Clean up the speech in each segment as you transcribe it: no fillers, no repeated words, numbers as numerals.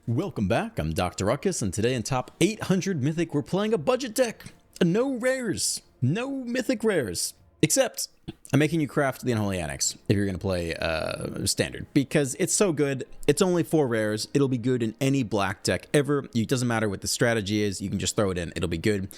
Welcome back, I'm Dr. Ruckus, and today in top 800 Mythic, we're playing a budget deck. No rares, no Mythic rares, except I'm making you craft the Unholy Annex if you're going to play Standard, because it's so good. It's only 4 rares. It'll be good in any black deck ever. It doesn't matter what the strategy is. You can just throw it in. It'll be good.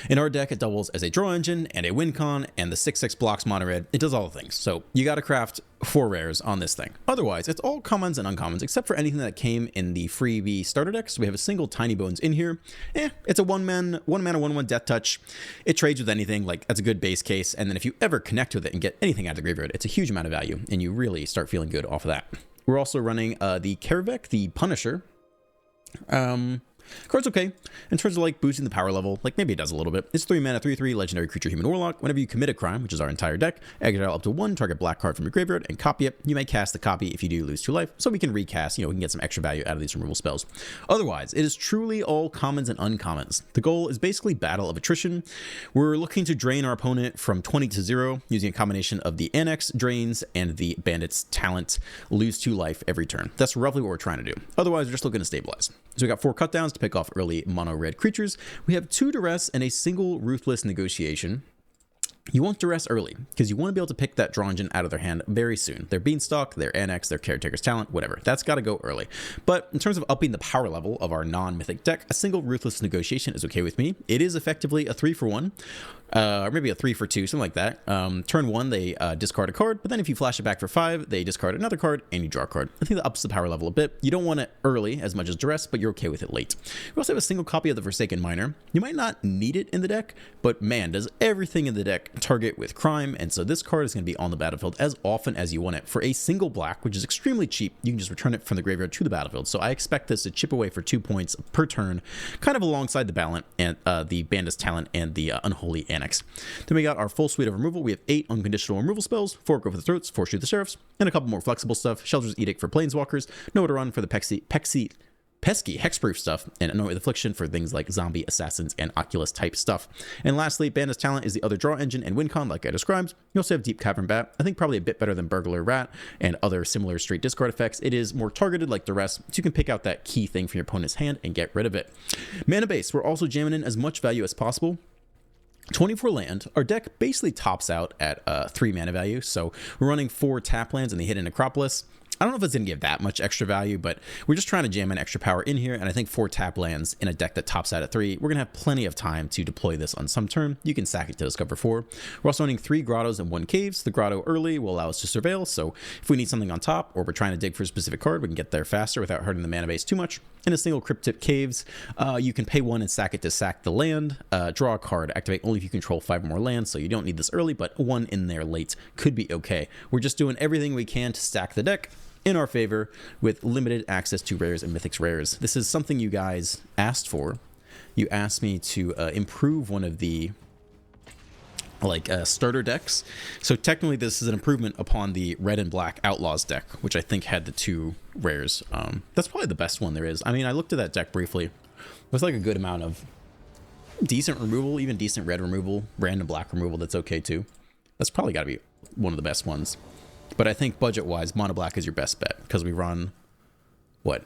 In our deck, it doubles as a draw engine and a win con, and the 6/6 blocks mono red. It does all the things. So you got to craft 4 rares on this thing. Otherwise, it's all commons and uncommons, except for anything that came in the freebie starter deck. So we have a single Tiny Bones in here. It's a one mana 1/1 death touch. It trades with anything. Like, that's a good base case. And then if you ever connect with it and get anything out of the graveyard, it's a huge amount of value, and you really start feeling good off of that. We're also running the Karavek, the Punisher. Card's okay in terms of like boosting the power level. Like, maybe it does a little bit. It's 3 mana, 3/3 legendary creature, human warlock. Whenever you commit a crime, which is our entire deck, exile up to 1 target black card from your graveyard and copy it. You may cast the copy if you do lose 2 life, so we can recast. We can get some extra value out of these removal spells. Otherwise, it is truly all commons and uncommons. The goal is basically battle of attrition. We're looking to drain our opponent from 20 to 0 using a combination of the Annex drains and the Bandit's talent. Lose 2 life every turn. That's roughly what we're trying to do. Otherwise, we're just looking to stabilize. So we got 4 cutdowns to pick off early mono red creatures. We have 2 duress and a single ruthless negotiation. You want duress early because you want to be able to pick that draw engine out of their hand very soon. Their Beanstalk, their Annex, their Caretaker's Talent, whatever. That's got to go early. But in terms of upping the power level of our non-mythic deck, a single ruthless negotiation is okay with me. It is effectively a 3-for-1. Or maybe a 3-for-2, something like that. Turn 1, they discard a card, but then if you flash it back for 5, they discard another card and you draw a card. I think that ups the power level a bit. You don't want it early as much as duress, but you're okay with it late. We also have a single copy of the Forsaken Miner. You might not need it in the deck, but man, does everything in the deck target with crime, and so this card is going to be on the battlefield as often as you want it. For a single black, which is extremely cheap, you can just return it from the graveyard to the battlefield. So I expect this to chip away for 2 points per turn, kind of alongside the Balance and the Bandit's Talent and the Unholy Annex. Then we got our full suite of removal. We have 8 unconditional removal spells, 4 Go for the Throats, 4 Shoot the Sheriffs, and a couple more flexible stuff. Shelter's Edict for Planeswalkers, Nowhere to Run for the pesky hexproof stuff, and Anoint with Affliction for things like zombie, assassins, and Oculus type stuff. And lastly, Bandit's Talent is the other draw engine and win con, like I described. You also have Deep Cavern Bat. I think probably a bit better than Burglar Rat and other similar straight discard effects. It is more targeted like the rest, so you can pick out that key thing from your opponent's hand and get rid of it. Mana base, we're also jamming in as much value as possible. 24 land. Our deck basically tops out at 3 mana value, so we're running 4 tap lands in the Hidden Necropolis. I don't know if it's going to give that much extra value, but we're just trying to jam in extra power in here, and I think 4 tap lands in a deck that tops out at 3, we're going to have plenty of time to deploy this on some turn. You can sack it to discover 4. We're also running 3 grottos and 1 caves. The grotto early will allow us to surveil, so if we need something on top, or we're trying to dig for a specific card, we can get there faster without hurting the mana base too much. In a single cryptip caves, you can pay 1 and sack it to sack the land. Draw a card, activate only if you control 5 more lands, so you don't need this early, but 1 in there late could be okay. We're just doing everything we can to stack the deck in our favor with limited access to rares and mythics rares. This is something you guys asked for. You asked me to improve one of the starter decks. So technically this is an improvement upon the red and black Outlaws deck, which I think had the 2 rares. That's probably the best one there is. I mean, I looked at that deck briefly. There's like a good amount of decent removal, even decent red removal, random black removal that's okay too. That's probably got to be one of the best ones. But I think budget-wise, mono black is your best bet because we run, what,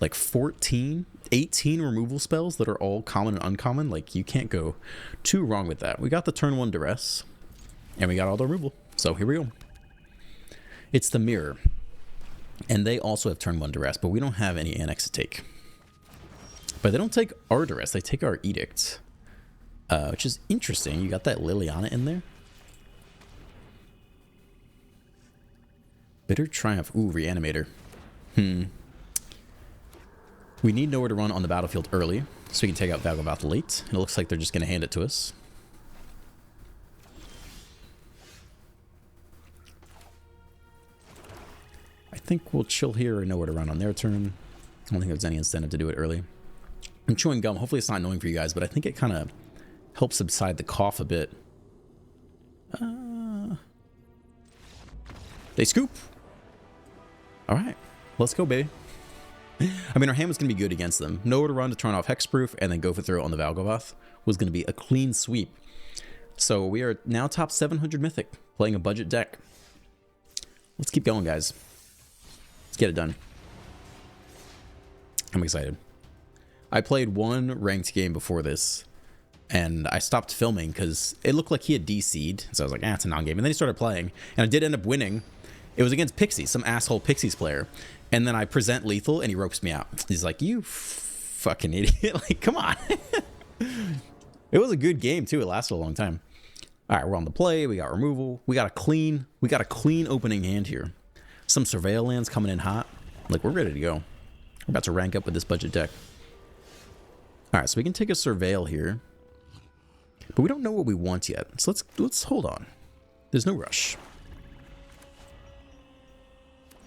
like 14, 18 removal spells that are all common and uncommon. Like, you can't go too wrong with that. We got the turn 1 duress, and we got all the removal. So here we go. It's the Mirror, and they also have turn 1 duress, but we don't have any Annex to take. But they don't take our duress, they take our Edict, which is interesting. You got that Liliana in there. Bitter Triumph. Ooh, Reanimator. We need Nowhere to Run on the battlefield early, so we can take out Valgovath late. And it looks like they're just going to hand it to us. I think we'll chill here or Nowhere to Run on their turn. I don't think there's any incentive to do it early. I'm chewing gum. Hopefully it's not annoying for you guys, but I think it kind of helps subside the cough a bit. They scoop. All right, let's go, baby. I mean, our hand was going to be good against them. Nowhere to Run to turn off Hexproof and then go for throw on the Valgovath was going to be a clean sweep. So we are now top 700 Mythic, playing a budget deck. Let's keep going, guys. Let's get it done. I'm excited. I played one ranked game before this, and I stopped filming because it looked like he had DC'd. So I was like, it's a non-game. And then he started playing, and I did end up winning. It was against Pixies, some asshole Pixies player. And then I present lethal, and he ropes me out. He's like, you fucking idiot. Like, come on. It was a good game, too. It lasted a long time. All right, we're on the play. We got removal. We got a clean opening hand here. Some surveil lands coming in hot. Like, we're ready to go. We're about to rank up with this budget deck. All right, so we can take a surveil here. But we don't know what we want yet. So let's hold on. There's no rush.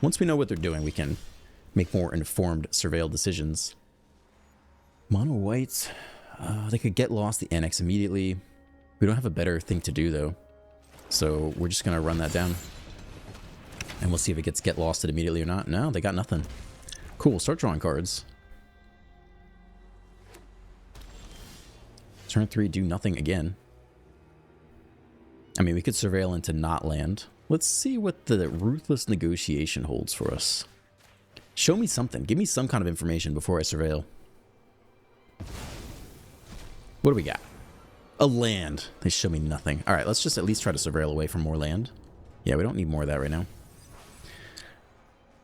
Once we know what they're doing, we can make more informed surveil decisions. Mono white, they could get lost the annex immediately. We don't have a better thing to do though. So we're just gonna run that down. And we'll see if it gets get losted immediately or not. No, they got nothing. Cool, start drawing cards. Turn 3, do nothing again. I mean, we could surveil into not land. Let's see what the Ruthless Negotiation holds for us. Show me something. Give me some kind of information before I surveil. What do we got? A land. They show me nothing. All right, let's just at least try to surveil away from more land. Yeah, we don't need more of that right now.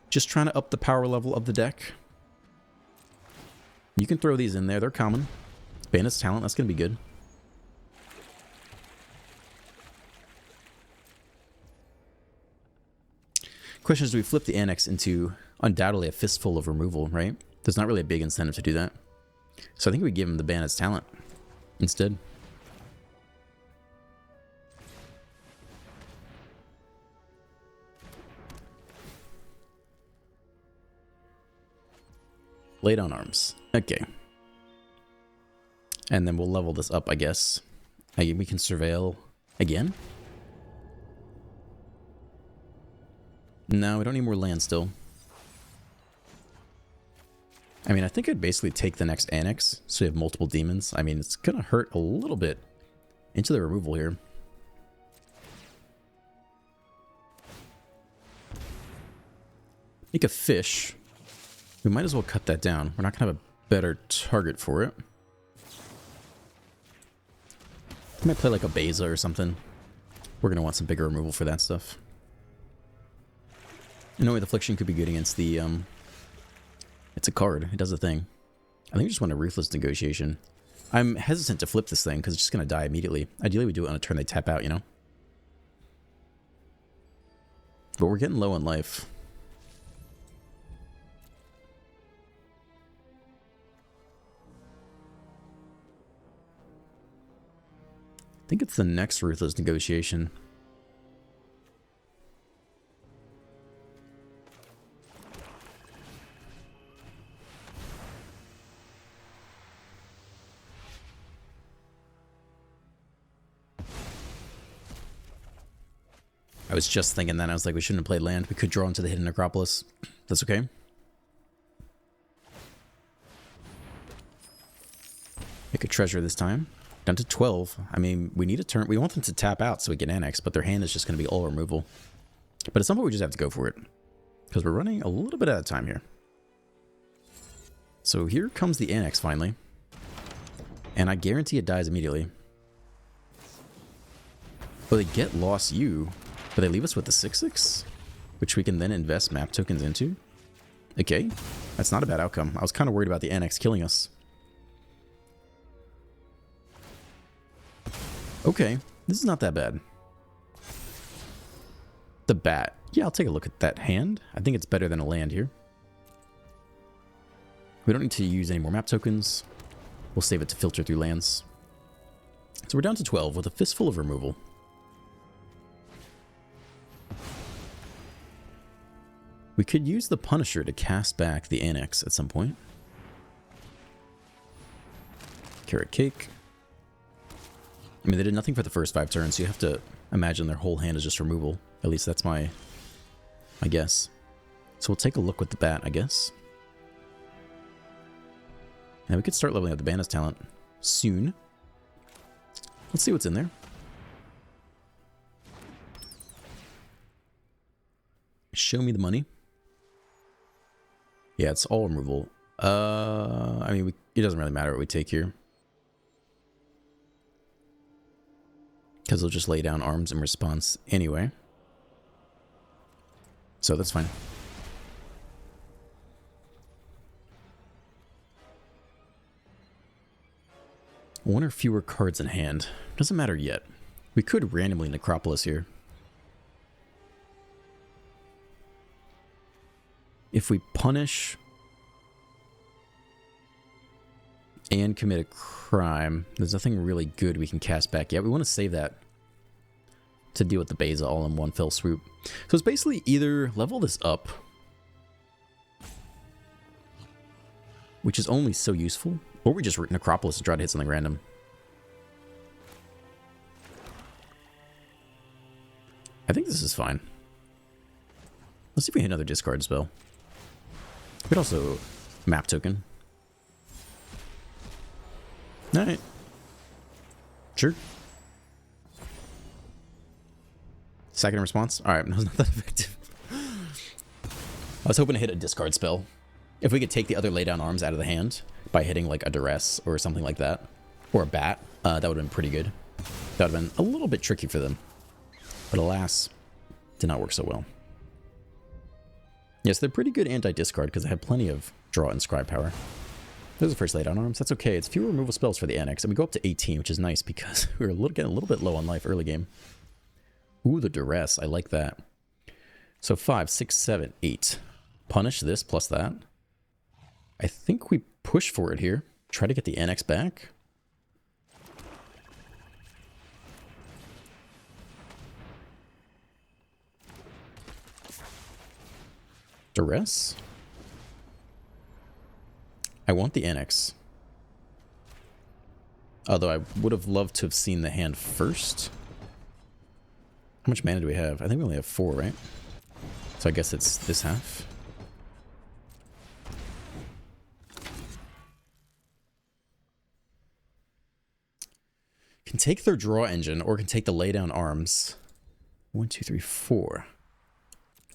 Just trying to up the power level of the deck. You can throw these in there. They're common. Bandit's Talent, that's going to be good. Question is, do we flip the annex into undoubtedly a fistful of removal, right? There's not really a big incentive to do that. So I think we give him the Bandit's Talent instead. Lay down arms. Okay. And then we'll level this up, I guess. We can surveil again. No, we don't need more land still. I mean, I think I'd basically take the next annex, so we have multiple demons. I mean, it's gonna hurt a little bit into the removal here. Make a fish. We might as well cut that down. We're not gonna have a better target for it. I might play like a Beza or something. We're gonna want some bigger removal for that stuff. Annoying Affliction could be good against the, it's a card. It does a thing. I think we just want a Ruthless Negotiation. I'm hesitant to flip this thing because it's just going to die immediately. Ideally, we do it on a turn they tap out, you know? But we're getting low on life. I think it's the next Ruthless Negotiation. I was just thinking that. I was like, we shouldn't have played land. We could draw into the Hidden Necropolis. That's okay. Make a treasure this time. Down to 12. I mean, we need a turn. We want them to tap out so we can annex, but their hand is just going to be all removal. But at some point, we just have to go for it. Because we're running a little bit out of time here. So here comes the annex finally. And I guarantee it dies immediately. But they get lost you. But they leave us with the 6/6, which we can then invest map tokens into. Okay, that's not a bad outcome. I was kind of worried about the annex killing us. Okay, this is not that bad. The bat. Yeah, I'll take a look at that hand. I think it's better than a land here. We don't need to use any more map tokens. We'll save it to filter through lands. So we're down to 12 with a fistful of removal. We could use the Punisher to cast back the annex at some point. Carrot Cake. I mean, they did nothing for the first 5 turns, so you have to imagine their whole hand is just removal. At least that's my guess. So we'll take a look with the bat, I guess. And we could start leveling up the Bandit's Talent soon. Let's see what's in there. Show me the money. Yeah, it's all removal. I mean, it doesn't really matter what we take here. Because they'll just lay down arms in response anyway. So that's fine. One or fewer cards in hand. Doesn't matter yet. We could randomly Necropolis here. If we punish and commit a crime, there's nothing really good we can cast back yet. We want to save that to deal with the Beza all in one fell swoop. So it's basically either level this up, which is only so useful, or we just Necropolis and try to hit something random. I think this is fine. Let's see if we hit another discard spell. We could also map token. Alright. Sure. Second response? Alright, that was not that effective. I was hoping to hit a discard spell. If we could take the other laydown arms out of the hand by hitting like a duress or something like that, or a bat, that would have been pretty good. That would have been a little bit tricky for them. But alas, did not work so well. Yes, they're pretty good anti-discard because they have plenty of draw and scry power. There's the first laydown arms. That's okay. It's fewer removal spells for the annex, and we go up to 18, which is nice because we were getting a little bit low on life early game. Ooh, the duress. I like that. So 5, 6, 7, 8. Punish this plus that. I think we push for it here. Try to get the annex back. Duress? I want the annex. Although I would have loved to have seen the hand first. How much mana do we have? I think we only have 4, right? So I guess it's this half. Can take their draw engine or can take the laydown arms. 1, 2, 3, 4.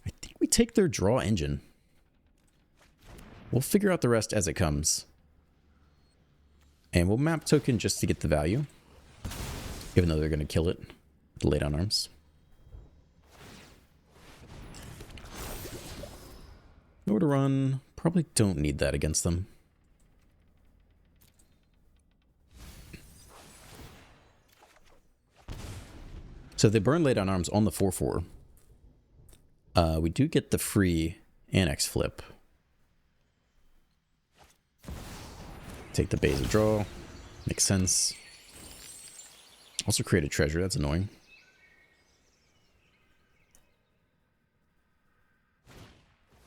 I think we take their draw engine. We'll figure out the rest as it comes. And we'll map token just to get the value. Even though they're going to kill it. The laydown arms. Nowhere to run. Probably don't need that against them. So if they burn laydown arms on the 4/4. We do get the free annex flip. Take the Beza draw. Makes sense. Also create a treasure. That's annoying.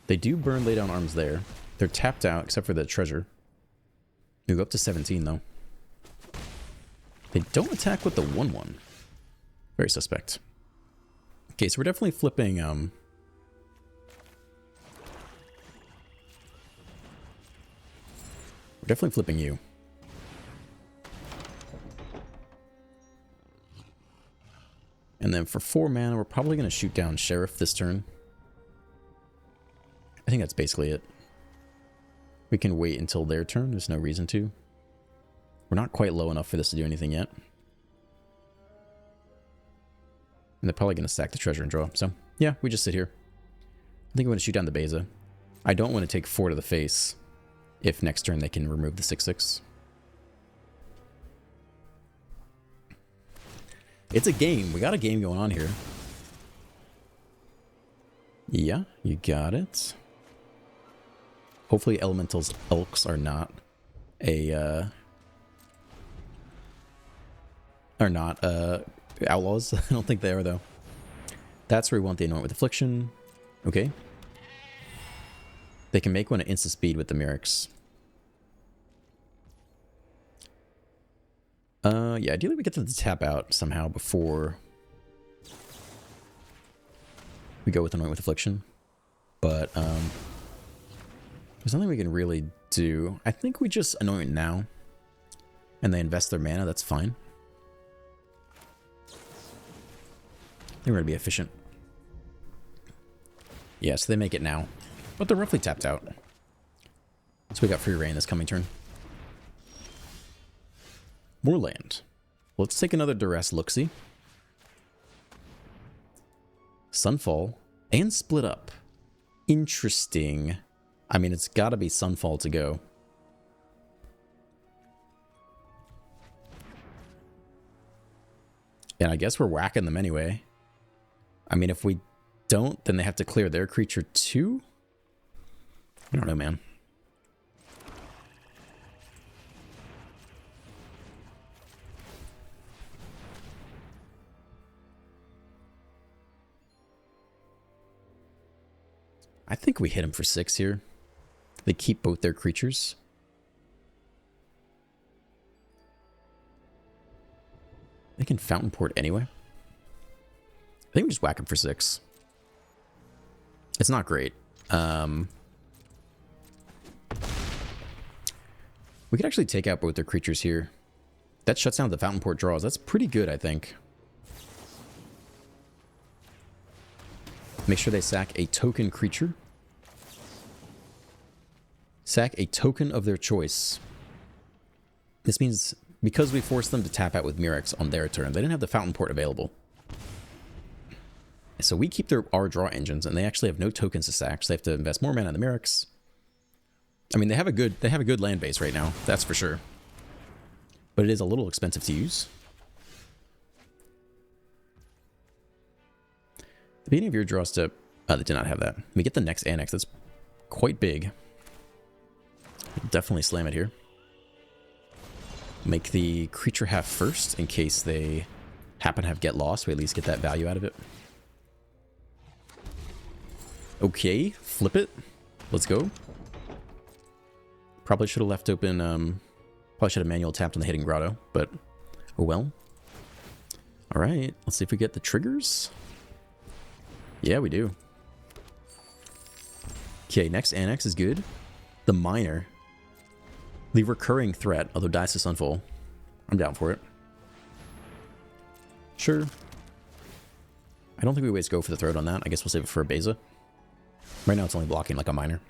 They do burn laydown arms there. They're tapped out except for the treasure. We go up to 17 though. They don't attack with the 1/1. Very suspect. Okay, so we're definitely flipping we're definitely flipping you. And then for 4 mana, we're probably going to shoot down Sheriff this turn. I think that's basically it. We can wait until their turn. There's no reason to. We're not quite low enough for this to do anything yet. And they're probably going to stack the treasure and draw. So, yeah, we just sit here. I think we want to shoot down the Beza. I don't want to take 4 to the face if next turn they can remove the 6/6. It's a game. We got a game going on here. Yeah, you got it. Hopefully Elemental's Elks are not outlaws. I don't think they are, though. That's where we want the Anoint with Affliction. Okay. They can make one at instant speed with the Myrics. Yeah, ideally we get them to tap out somehow before we go with Anoint with Affliction. But, there's nothing we can really do. I think we just Anoint now. And they invest their mana, that's fine. I think we're going to be efficient. Yeah, so they make it now. But they're roughly tapped out. So we got free reign this coming turn. More land. Let's take another duress look-see. Sunfall and split up. Interesting. I mean, it's got to be Sunfall to go. And I guess we're whacking them anyway. I mean, if we don't, then they have to clear their creature too? I don't know, man. I think we hit him for 6 here. They keep both their creatures. They can Fountain Port anyway. I think we just whack him for 6. It's not great. We could actually take out both their creatures here. That shuts down the Fountain Port draws. That's pretty good, I think. Make sure they sack a token creature. Sack a token of their choice. This means because we forced them to tap out with Murex on their turn, they didn't have the Fountain Port available. So we keep our draw engines, and they actually have no tokens to sack, so they have to invest more mana in the Murex. I mean, they have a good land base right now, that's for sure. But it is a little expensive to use. The beginning of your draw step... Oh, they did not have that. We get the next annex. That's quite big. We'll definitely slam it here. Make the creature half first in case they happen to have get lost. We at least get that value out of it. Okay, flip it. Let's go. Probably should have left open... probably should have manual tapped on the Hidden Grotto, but oh well. Alright, let's see if we get the triggers. Yeah, we do. Okay, next annex is good. The Miner. The recurring threat, although dies to Sunfall. I'm down for it. Sure. I don't think we always go for the throat on that. I guess we'll save it for a Beza. Right now it's only blocking like a Miner.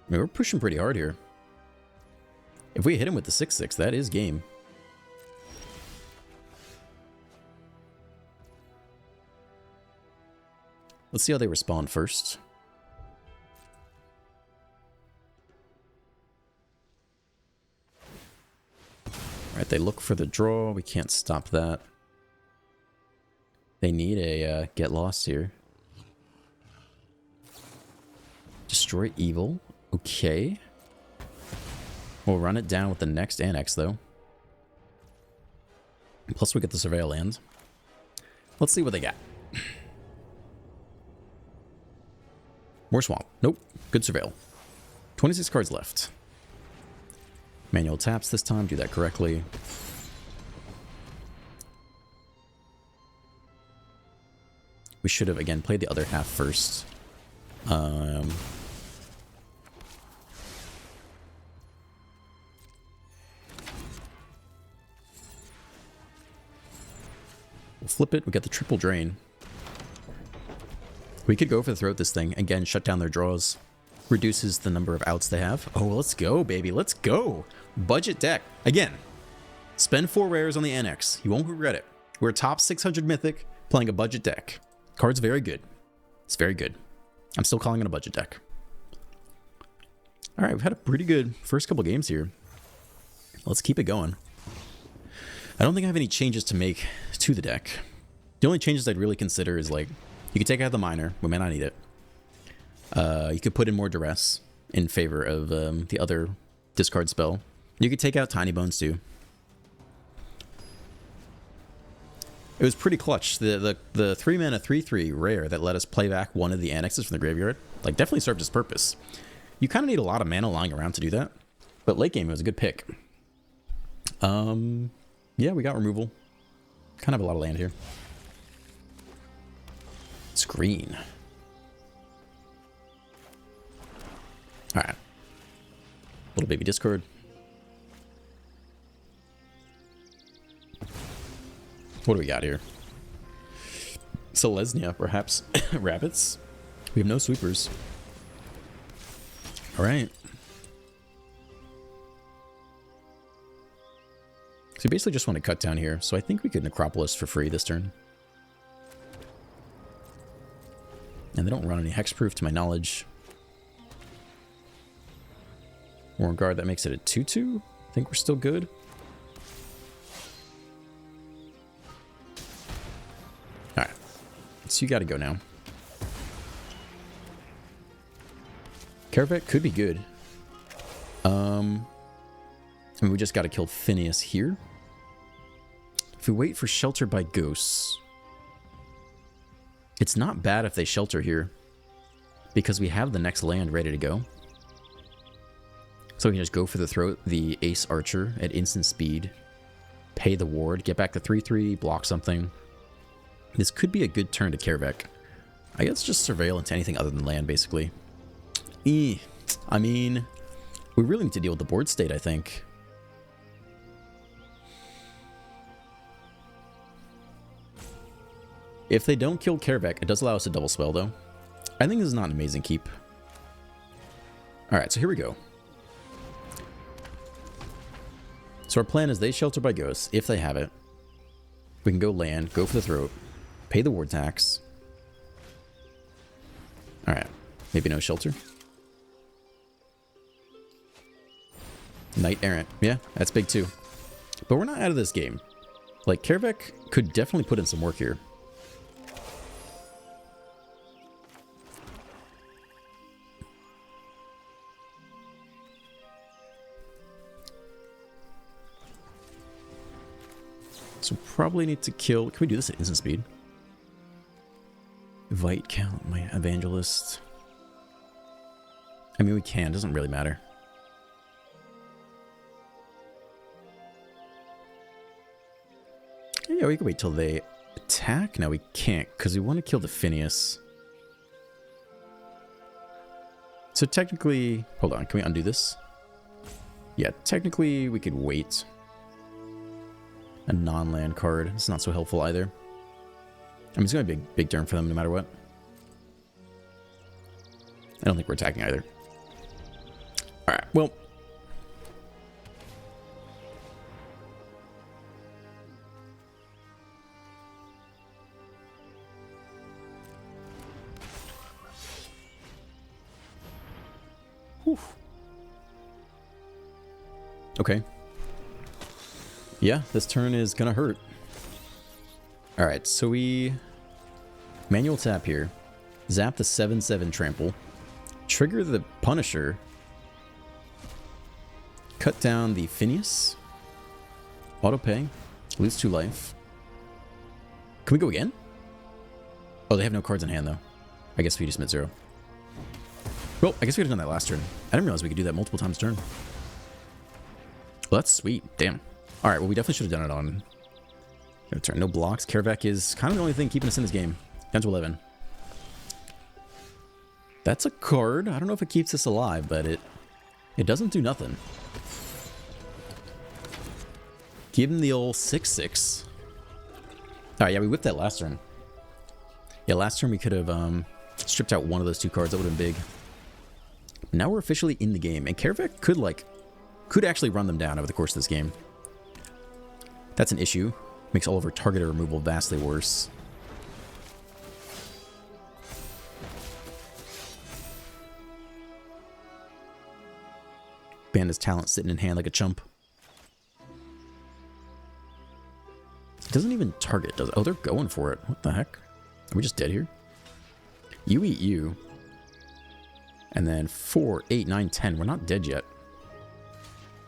I mean, we're pushing pretty hard here. If we hit him with the 6/6, that is game. Let's see how they respond first. Alright, they look for the draw. We can't stop that. They need a get lost here. Destroy evil. Okay. We'll run it down with the next annex, though. Plus we get the Surveil land. Let's see what they got. More swamp. Nope. Good Surveil. 26 cards left. Manual taps this time. Do that correctly. We should have, again, played the other half first. We'll flip it. We got the triple drain. We could go for the throat this thing. Again, shut down their draws. Reduces the number of outs they have. Oh, let's go, baby. Let's go. Budget deck. Again, spend 4 rares on the annex. You won't regret it. We're top 600 Mythic playing a budget deck. Card's very good. It's very good. I'm still calling it a budget deck. All right, we've had a pretty good first couple games here. Let's keep it going. I don't think I have any changes to make to the deck. The only changes I'd really consider is like, you could take out the Miner. We may not need it. You could put in more Duress in favor of the other discard spell. You could take out Tiny Bones too. It was pretty clutch. The 3-mana 3/3 rare that let us play back one of the annexes from the graveyard, like, definitely served its purpose. You kind of need a lot of mana lying around to do that, but late game it was a good pick. Yeah, we got removal. Kind of a lot of land here. Screen. Alright. Little baby discard. What do we got here? Selesnya, perhaps. Rabbits. We have no sweepers. All right. So you basically just want to cut down here. So I think we could Necropolis for free this turn. And they don't run any hexproof to my knowledge. Warren Guard, that makes it a 2-2. I think we're still good. Alright. So you gotta go now. Caravet could be good. I mean, we just gotta kill Phineas here. If we wait for Shelter by Ghosts, it's not bad if they shelter here, because we have the next land ready to go. So we can just go for the throat, the Ace Archer at instant speed, pay the ward, get back the 3-3, block something. This could be a good turn to Kaervek. I guess just surveil into anything other than land, basically. I mean, we really need to deal with the board state, I think. If they don't kill Kaervek, it does allow us a double spell, though. I think this is not an amazing keep. Alright, so here we go. So our plan is they shelter by ghosts, if they have it. We can go land, go for the throat, pay the ward tax. Alright, maybe no shelter. Knight Errant, yeah, that's big too. But we're not out of this game. Like, Kaervek could definitely put in some work here. So probably need to kill... Can we do this at instant speed? Vite count my evangelist. I mean, we can. Doesn't really matter. Yeah, we can wait till they attack. No, we can't, because we want to kill the Phineas. So technically... Hold on, can we undo this? Yeah, technically we could wait. A non-land card. It's not so helpful either. I mean, it's going to be a big turn for them no matter what. I don't think we're attacking either. Alright, well. Whew. Okay. Yeah, this turn is gonna hurt. Alright, so we manual tap here. Zap the 7/7 trample. Trigger the Punisher. Cut down the Phineas. Auto pay. Lose 2 life. Can we go again? Oh, they have no cards in hand though. I guess we just mid 0. Well, I guess we could have done that last turn. I didn't realize we could do that multiple times a turn. Well, that's sweet. Damn. Alright, well, we definitely should have done it on... turn. No blocks. Kaervek is kind of the only thing keeping us in this game. Down to 11. That's a card. I don't know if it keeps us alive, but it doesn't do nothing. Give him the old 6/6. Alright, yeah, we whipped that last turn. Yeah, last turn we could have stripped out one of those 2 cards. That would have been big. Now we're officially in the game, and Kaervek could actually run them down over the course of this game. That's an issue. Makes all of our targeted removal vastly worse. Band his talent sitting in hand like a chump. It doesn't even target, does it? Oh, they're going for it. What the heck? Are we just dead here? You eat you. And then 4, 8, 9, 10. We're not dead yet.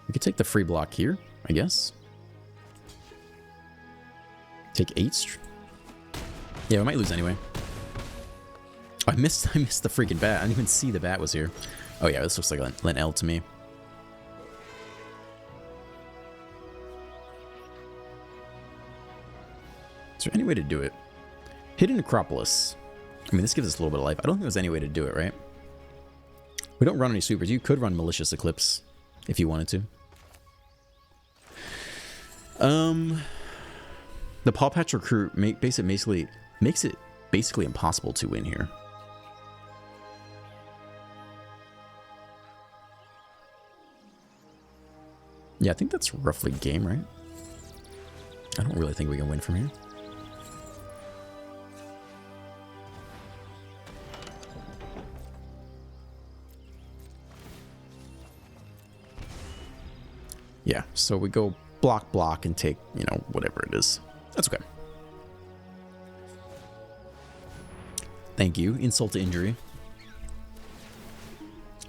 We could take the free block here, I guess. Take 8. Yeah, we might lose anyway. Oh, I missed the freaking bat. I didn't even see the bat was here. Oh yeah, this looks like an L to me. Is there any way to do it? Hidden Necropolis. I mean, this gives us a little bit of life. I don't think there's any way to do it, right? We don't run any supers. You could run Malicious Eclipse if you wanted to. The Paw Patch Recruit makes it basically impossible to win here. Yeah, I think that's roughly game, right? I don't really think we can win from here. Yeah, so we go block, and take, you know, whatever it is. That's okay. Thank you. Insult to injury.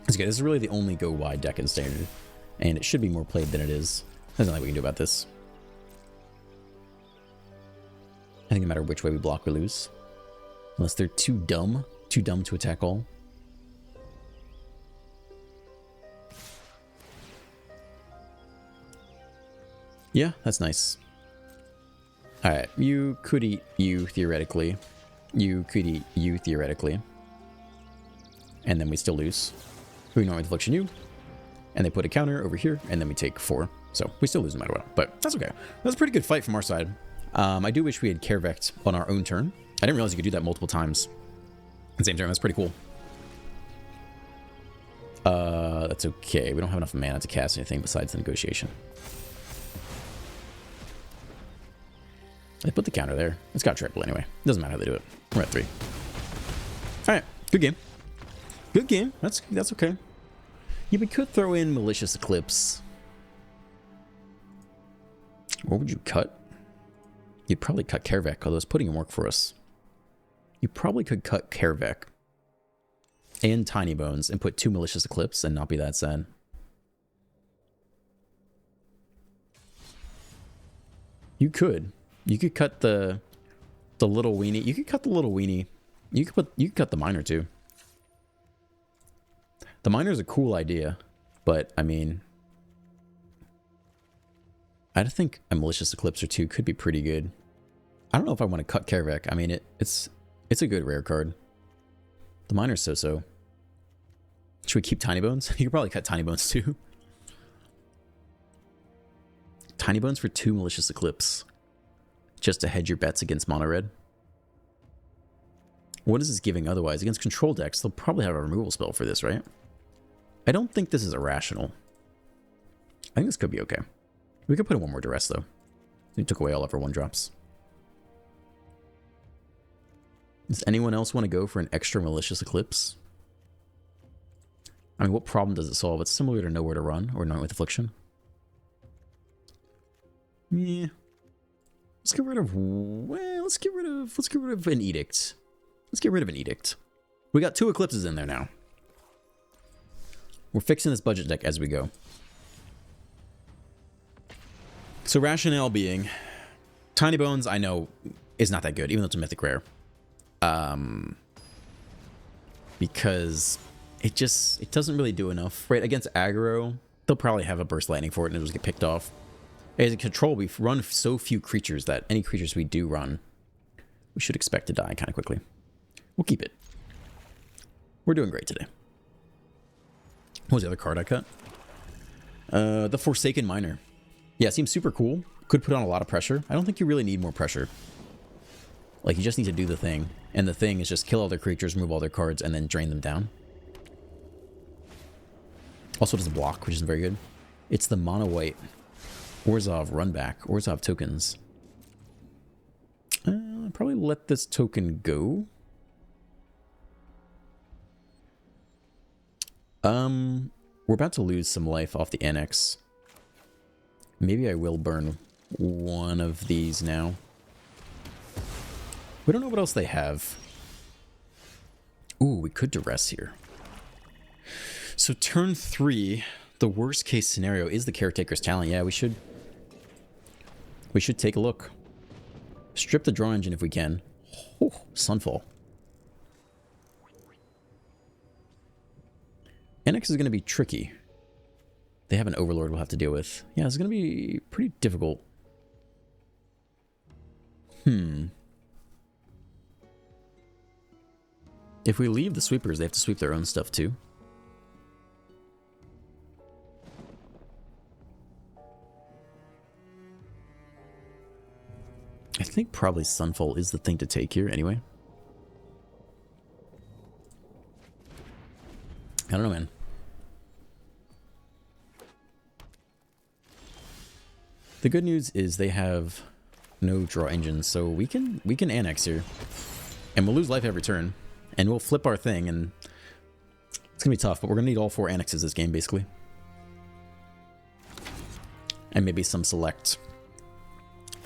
It's good. This is really the only go wide deck in Standard, and it should be more played than it is. There's nothing we can do about this. I think no matter which way we block, we lose. Unless they're too dumb to attack all. Yeah, that's nice. Alright, you could eat you, theoretically. You could eat you, theoretically. And then we still lose. We normally deflection you. And they put a counter over here, and then we take 4. So we still lose no matter what. But that's okay. That's a pretty good fight from our side. I do wish we had Carevect on our own turn. I didn't realize you could do that multiple times in the same turn. That's pretty cool. That's okay. We don't have enough mana to cast anything besides the negotiation. They put the counter there. It's got triple anyway. Doesn't matter how they do it. We're at 3. Alright. Good game. Good game. That's okay. Yeah, we could throw in Malicious Eclipse. What would you cut? You'd probably cut Carevec, although it's putting in work for us. You probably could cut Carevec and Tiny Bones and put 2 Malicious Eclipse and not be that sad. You could. You could cut the little weenie. You could cut the little weenie. You could cut the miner too. The miner is a cool idea, but I mean, I think a Malicious Eclipse or 2 could be pretty good. I don't know if I want to cut Carevec. I mean, it's a good rare card. The miner's so-so. Should we keep Tiny Bones? You could probably cut Tiny Bones too. Tiny Bones for 2 Malicious Eclipse. Just to hedge your bets against mono red. What is this giving otherwise? Against control decks, they'll probably have a removal spell for this, right? I don't think this is irrational. I think this could be okay. We could put in 1 more duress, though. We took away all of our 1-drops. Does anyone else want to go for an extra Malicious Eclipse? I mean, what problem does it solve? It's similar to Nowhere to Run or Night with Affliction. Yeah. Let's get rid of, well, let's get rid of an Edict. Let's get rid of an Edict. We got 2 Eclipses in there now. We're fixing this budget deck as we go. So rationale being, Tiny Bones, I know, is not that good, even though it's a mythic rare. Because it doesn't really do enough. Right, against aggro, they'll probably have a Burst Lightning for it and it'll just get picked off. As a control, we run so few creatures that any creatures we do run, we should expect to die kind of quickly. We'll keep it. We're doing great today. What was the other card I cut? The Forsaken Miner. Yeah, it seems super cool. Could put on a lot of pressure. I don't think you really need more pressure. Like, you just need to do the thing. And the thing is just kill all their creatures, move all their cards, and then drain them down. Also doesn't block, which isn't very good. It's the mono white Orzhov Runback. Orzhov tokens. I'll probably let this token go. We're about to lose some life off the NX. Maybe I will burn 1 of these now. We don't know what else they have. Ooh, we could duress here. So turn 3, the worst case scenario is the Caretaker's Talent. Yeah, we should take a look. Strip the draw engine if we can. Oh, Sunfall. NX is going to be tricky. They have an Overlord we'll have to deal with. Yeah, it's going to be pretty difficult. If we leave the sweepers, they have to sweep their own stuff too. I think probably Sunfall is the thing to take here anyway. I don't know, man. The good news is they have no draw engines, so we can annex here. And we'll lose life every turn. And we'll flip our thing, and it's gonna be tough, but we're gonna need all 4 annexes this game, basically. And maybe some select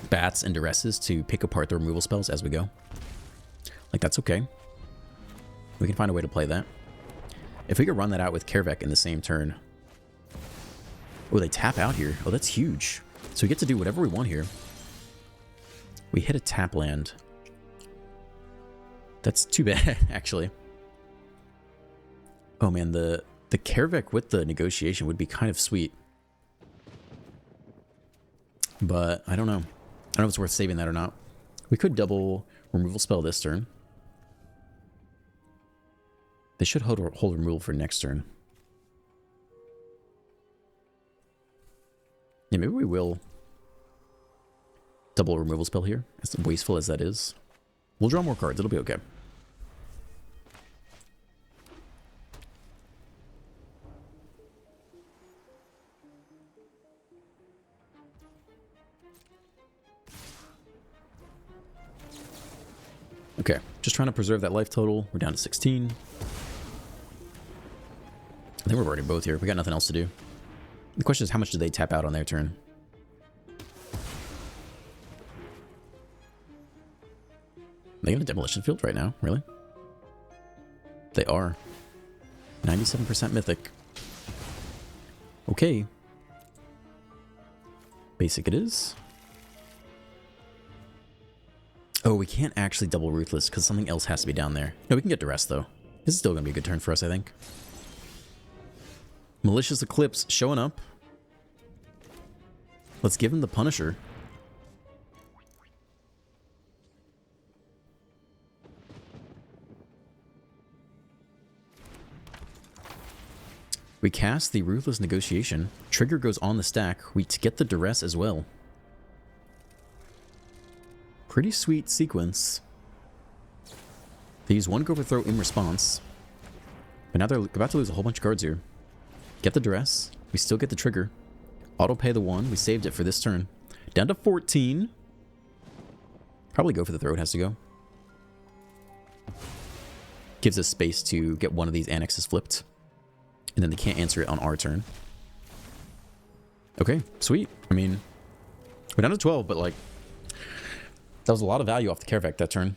bats and duresses to pick apart the removal spells as we go. Like, that's okay. We can find a way to play that. If we could run that out with Kervek in the same turn. Oh, they tap out here. Oh, that's huge. So we get to do whatever we want here. We hit a tap land. That's too bad, actually. Oh man, the Kervek with the negotiation would be kind of sweet. But I don't know. I don't know if it's worth saving that or not. We could double removal spell this turn. They should hold removal for next turn. Yeah, maybe we will double removal spell here, as wasteful as that is. We'll draw more cards, it'll be okay. Okay, just trying to preserve that life total. We're down to 16. I think we're already both here. We got nothing else to do. The question is, how much do they tap out on their turn? They got a demolition field right now, really? They are. 97% mythic. Okay. Basic it is. Oh, we can't actually double Ruthless because something else has to be down there. No, we can get Duress though. This is still going to be a good turn for us, I think. Malicious Eclipse showing up. Let's give him the Punisher. We cast the Ruthless Negotiation. Trigger goes on the stack. We get the Duress as well. Pretty sweet sequence. They use 1 Overthrow in response. But now they're about to lose a whole bunch of cards here. Get the Duress. We still get the Trigger. Auto pay the 1. We saved it for this turn. Down to 14. Probably go for the Throat, has to go. Gives us space to get one of these annexes flipped. And then they can't answer it on our turn. Okay, sweet. I mean, we're down to 12, but like, that was a lot of value off the Kervek that turn.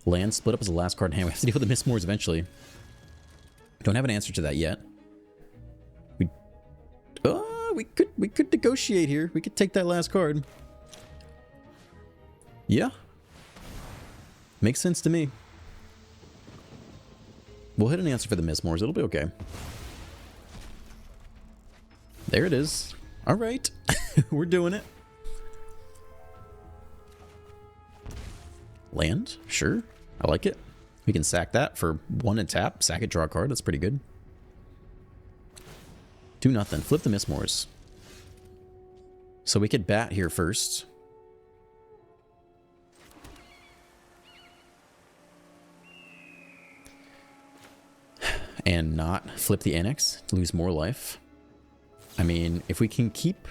Land split up as the last card in hand. We have to deal with the Mistmores eventually. Don't have an answer to that yet. We could negotiate here. We could take that last card. Yeah. Makes sense to me. We'll hit an answer for the Mistmores. It'll be okay. There it is. All right. We're doing it. Land? Sure. I like it. We can sack that for 1 and tap. Sack it, draw a card. That's pretty good. 2-0. Flip the Mistmores. So we could bat here first. And not flip the Annex to lose more life. I mean, if we can keep...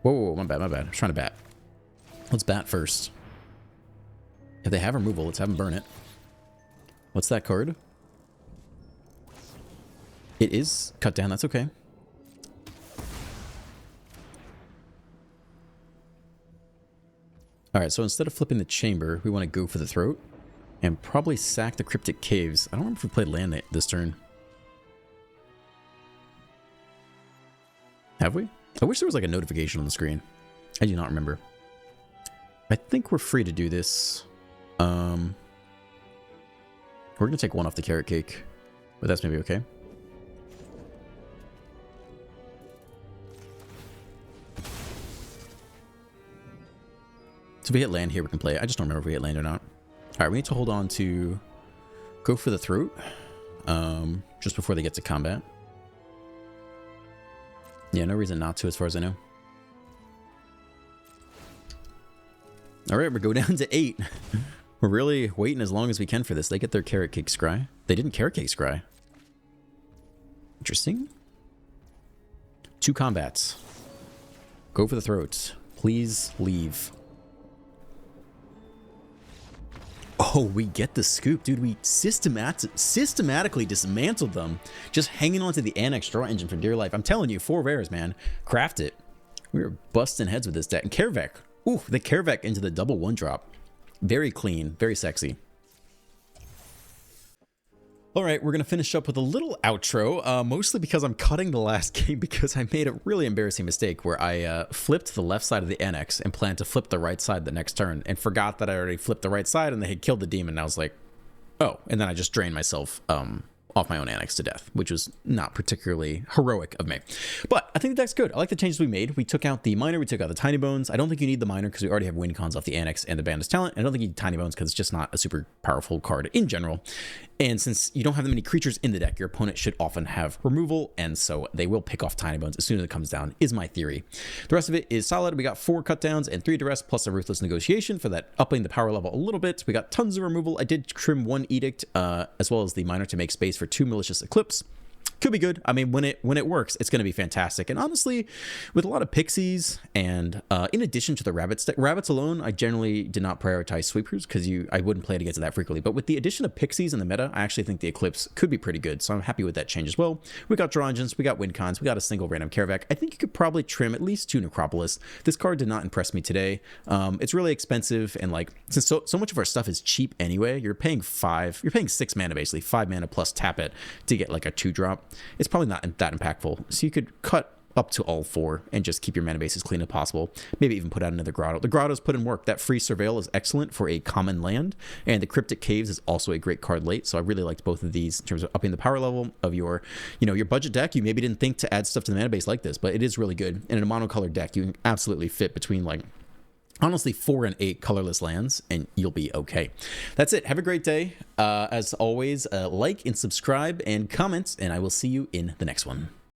Whoa, my bad. I'm trying to bat. Let's bat first. If they have removal, let's have them burn it. What's that card? It is cut down. That's okay. Alright, so instead of flipping the Chamber, we want to go for the Throat. And probably sack the Cryptic Caves. I don't remember if we played land this turn. Have we? I wish there was like a notification on the screen. I do not remember. I think we're free to do this. We're going to take 1 off the Carrot Cake. But that's maybe okay. So if we hit land here, we can play it. I just don't remember if we hit land or not. Alright, we need to hold on to... Go for the Throat. Just before they get to combat. Yeah, no reason not to as far as I know. Alright, we're going down to 8. We're really waiting as long as we can for this. They get their Carrot Cake Scry. They didn't Carrot Cake Scry. Interesting. 2 combats. Go for the throat. Please leave. Oh, we get the scoop, dude. We systematically dismantled them, just hanging onto the Annex draw engine for dear life. I'm telling you, 4 rares, man. Craft it. We were busting heads with this deck. And Kervek. Ooh, the Kervek into the double 1-drop. Very clean, very sexy. All right, we're going to finish up with a little outro, mostly because I'm cutting the last game because I made a really embarrassing mistake where I flipped the left side of the Annex and planned to flip the right side the next turn and forgot that I already flipped the right side and they had killed the demon. And I was like, oh, and then I just drained myself off my own Annex to death, which was not particularly heroic of me. But I think the deck's good. I like the changes we made. We took out the Miner, we took out the Tiny Bones. I don't think you need the Miner because we already have win cons off the Annex and the Bandit's Talent. I don't think you need Tiny Bones because it's just not a super powerful card in general. And since you don't have that many creatures in the deck, your opponent should often have removal, and so they will pick off Tiny Bones as soon as it comes down, is my theory. The rest of it is solid. We got 4 cut downs and 3 duress, plus a Ruthless Negotiation for that upping the power level a little bit. We got tons of removal. I did trim 1 Edict, as well as the Miner to make space for 2 Malicious Eclipse. Could be good. I mean, when it works, it's going to be fantastic. And honestly, with a lot of pixies and in addition to the rabbits alone, I generally did not prioritize sweepers because I wouldn't play it against it that frequently. But with the addition of pixies in the meta, I actually think the Eclipse could be pretty good. So I'm happy with that change as well. We got draw engines, we got win cons, we got a single random Kervek. I think you could probably trim at least 2 Necropolis. This card did not impress me today. It's really expensive, and like since so much of our stuff is cheap anyway, you're paying 6 mana basically, 5 mana plus tap it to get like a 2-drop. It's probably not that impactful. So you could cut up to all 4 and just keep your mana base as clean as possible. Maybe even put out another Grotto. The Grotto's put in work. That free Surveil is excellent for a common land, and the Cryptic Caves is also a great card late. So I really liked both of these in terms of upping the power level of your budget deck. You maybe didn't think to add stuff to the mana base like this, but it is really good. And in a monocolored deck, you can absolutely fit between like honestly 4 and 8 colorless lands and you'll be okay. That's it. Have a great day. As always, like and subscribe and comment, and I will see you in the next one.